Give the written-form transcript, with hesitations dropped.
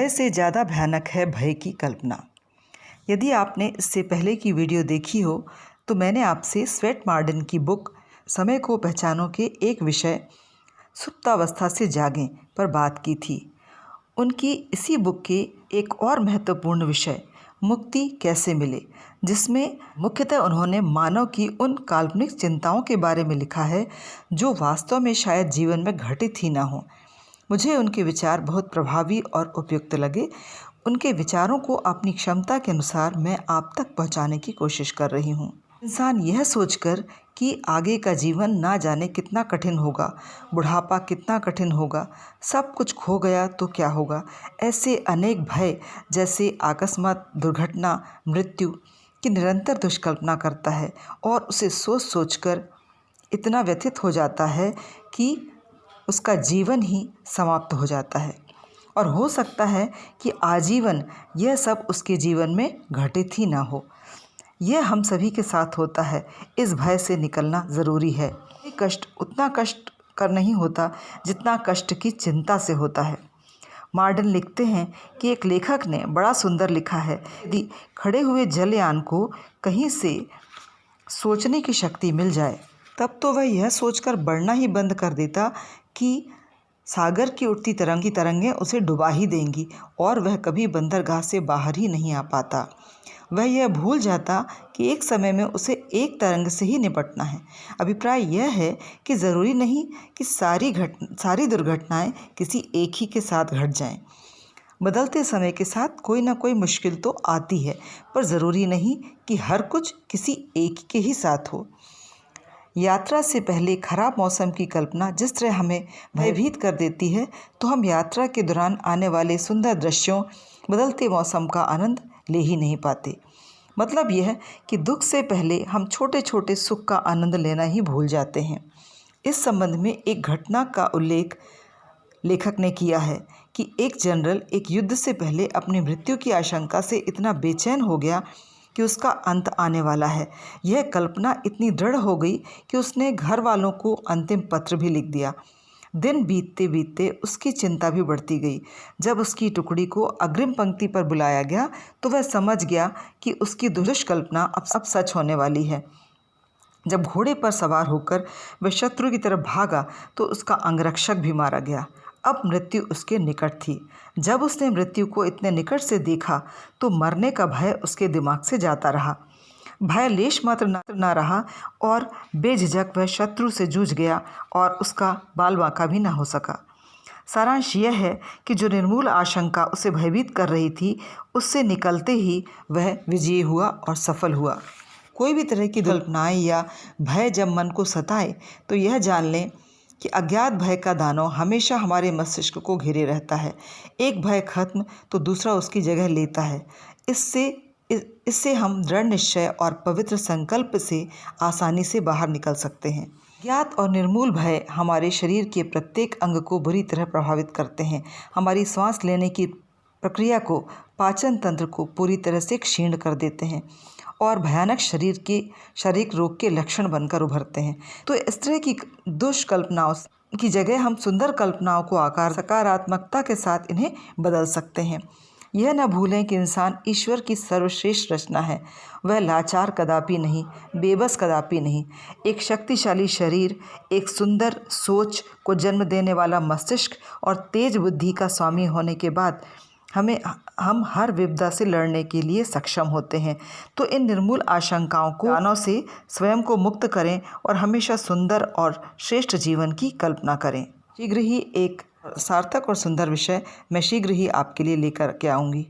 भय से ज़्यादा भयानक है भय की कल्पना। यदि आपने इससे पहले की वीडियो देखी हो तो मैंने आपसे स्वेट मार्डन की बुक समय को पहचानो के एक विषय सुप्तावस्था से जागें पर बात की थी। उनकी इसी बुक के एक और महत्वपूर्ण विषय मुक्ति कैसे मिले, जिसमें मुख्यतः उन्होंने मानव की उन काल्पनिक चिंताओं के बारे में लिखा है जो वास्तव में शायद जीवन में घटित ही ना हो। मुझे उनके विचार बहुत प्रभावी और उपयुक्त लगे। उनके विचारों को अपनी क्षमता के अनुसार मैं आप तक पहुंचाने की कोशिश कर रही हूं। इंसान यह सोचकर कि आगे का जीवन ना जाने कितना कठिन होगा, बुढ़ापा कितना कठिन होगा, सब कुछ खो गया तो क्या होगा, ऐसे अनेक भय जैसे अकस्मात दुर्घटना, मृत्यु की निरंतर दुष्कल्पना करता है और उसे सोच सोचकर इतना व्यथित हो जाता है कि उसका जीवन ही समाप्त हो जाता है और हो सकता है कि आजीवन यह सब उसके जीवन में घटित ही ना हो। यह हम सभी के साथ होता है। इस भय से निकलना ज़रूरी है। ये कष्ट उतना कष्ट कर नहीं होता जितना कष्ट की चिंता से होता है। मार्डन लिखते हैं कि एक लेखक ने बड़ा सुंदर लिखा है, यदि खड़े हुए जलयान को कहीं से सोचने की शक्ति मिल जाए तब तो वह यह सोचकर बढ़ना ही बंद कर देता कि सागर की उठती तरंगें उसे डुबा ही देंगी और वह कभी बंदरगाह से बाहर ही नहीं आ पाता। वह यह भूल जाता कि एक समय में उसे एक तरंग से ही निपटना है। अभिप्राय यह है कि ज़रूरी नहीं कि सारी दुर्घटनाएं किसी एक ही के साथ घट जाएं। बदलते समय के साथ कोई ना कोई मुश्किल तो आती है, पर ज़रूरी नहीं कि हर कुछ किसी एक के ही साथ हो। यात्रा से पहले खराब मौसम की कल्पना जिस तरह हमें भयभीत कर देती है, तो हम यात्रा के दौरान आने वाले सुंदर दृश्यों, बदलते मौसम का आनंद ले ही नहीं पाते। मतलब यह कि दुख से पहले हम छोटे छोटे सुख का आनंद लेना ही भूल जाते हैं। इस संबंध में एक घटना का उल्लेख लेखक ने किया है कि एक जनरल एक युद्ध से पहले अपनी मृत्यु की आशंका से इतना बेचैन हो गया कि उसका अंत आने वाला है। यह कल्पना इतनी दृढ़ हो गई कि उसने घर वालों को अंतिम पत्र भी लिख दिया। दिन बीतते बीतते उसकी चिंता भी बढ़ती गई। जब उसकी टुकड़ी को अग्रिम पंक्ति पर बुलाया गया तो वह समझ गया कि उसकी दुष्कल्पना अब सच होने वाली है। जब घोड़े पर सवार होकर वह शत्रु की तरफ भागा तो उसका अंगरक्षक भी मारा गया। अब मृत्यु उसके निकट थी। जब उसने मृत्यु को इतने निकट से देखा तो मरने का भय उसके दिमाग से जाता रहा। भय लेश मात्र न रहा और बेझिझक वह शत्रु से जूझ गया और उसका बाल बांका भी न हो सका। सारांश यह है कि जो निर्मूल आशंका उसे भयभीत कर रही थी, उससे निकलते ही वह विजयी हुआ और सफल हुआ। कोई भी तरह की कल्पनाएं या भय जब मन को सताए तो यह जान लें कि अज्ञात भय का दानव हमेशा हमारे मस्तिष्क को घेरे रहता है। एक भय खत्म तो दूसरा उसकी जगह लेता है। इससे हम दृढ़ निश्चय और पवित्र संकल्प से आसानी से बाहर निकल सकते हैं। ज्ञात और निर्मूल भय हमारे शरीर के प्रत्येक अंग को बुरी तरह प्रभावित करते हैं। हमारी सांस लेने की प्रक्रिया को, पाचन तंत्र को पूरी तरह से क्षीण कर देते हैं और भयानक शारीरिक रोग के लक्षण बनकर उभरते हैं। तो इस तरह की दुष्कल्पनाओं की जगह हम सुंदर कल्पनाओं को आकार सकारात्मकता के साथ इन्हें बदल सकते हैं। यह न भूलें कि इंसान ईश्वर की सर्वश्रेष्ठ रचना है। वह लाचार कदापि नहीं, बेबस कदापि नहीं। एक शक्तिशाली शरीर, एक सुंदर सोच को जन्म देने वाला मस्तिष्क और तेज बुद्धि का स्वामी होने के बाद हम हर विपदा से लड़ने के लिए सक्षम होते हैं। तो इन निर्मूल आशंकाओं को दानों से स्वयं को मुक्त करें और हमेशा सुंदर और श्रेष्ठ जीवन की कल्पना करें। शीघ्र ही एक सार्थक और सुंदर विषय मैं शीघ्र ही आपके लिए लेकर के आऊँगी।